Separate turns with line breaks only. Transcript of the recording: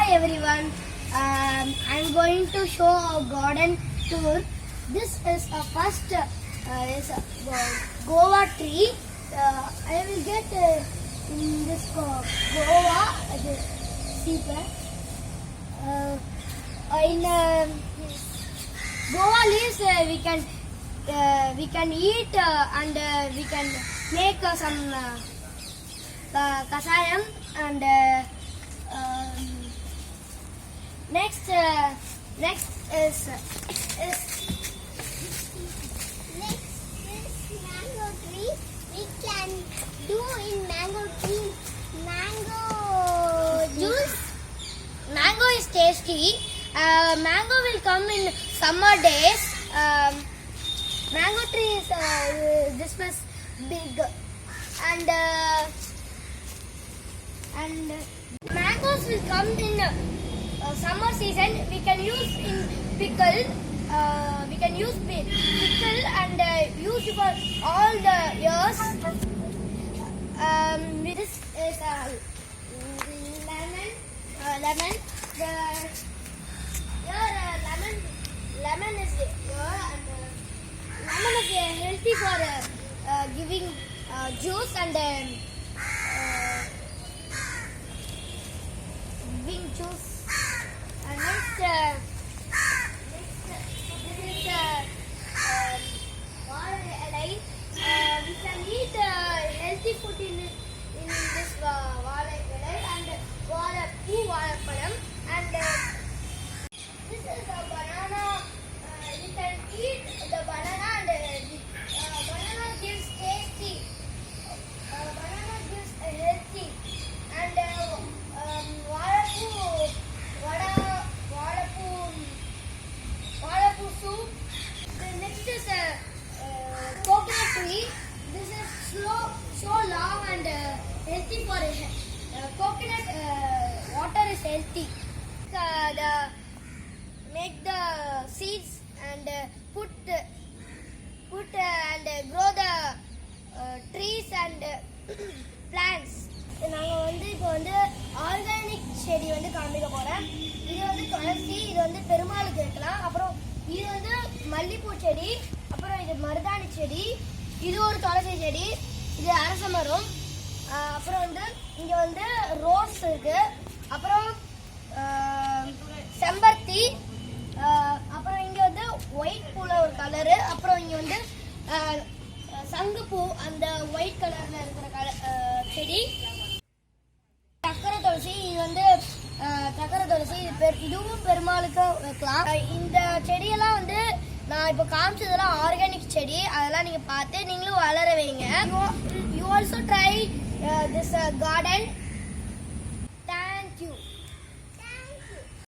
everyone. I'm going to show a garden tour. This is a first is a guava tree. I will get in this guava seed. In guava leaves we can eat and we can make some kasayam and next is
mango tree. We can do in mango tree mango juice.
Mango is tasty. Mango will come in summer days. Mango tree is this much big and mangoes will come in summer season. We can use in pickle. We can use pickle and use for all the years. This is lemon. Lemon. Lemon is here and lemon is healthy for giving juice and giving juice. Next, this is walai. We can eat healthy food in this walai and vaalapalam and this is a banana. You can eat the banana and banana gives tasty. Banana gives healthy and vaalapu soup. The next is coconut tree. This is so long and healthy for coconut. Water is healthy. Make the seeds and put and grow the trees and plants. நாங்கள் வந்து இப்போ வந்து organic செடி வந்து காமிக்க போகிறேன். இது வந்து துளசி, இது வந்து பெருமாளுக்கு வைக்கலாம். அப்புறம் இது வந்து மல்லிப்பூ செடி, அப்புறம் இது மருதாணி செடி, இது ஒரு துளசி செடி, இது அரச மரம், அப்புறம் வந்து இங்கே வந்து ரோஸ் இருக்கு, அப்புறம் செம்பருத்தி, அப்புறம் இங்கே வந்து ஒயிட் பூவில் ஒரு கலரு, அப்புறம் இங்கே வந்து சங்குப்பூ அந்த ஒயிட் கலரில் இருக்கிற செடி, சக்கரை துளசி, இது வந்து சக்கரை துளசி, இதுவும் பெருமாளுக்கு வைக்கலாம். இந்த செடியெல்லாம் வந்து நான் இப்போ காமிச்சதெல்லாம் ஆர்கானிக் செடி, அதெல்லாம் நீங்கள் பார்த்து நீங்களும் வளர வைங்க. You also try this garden.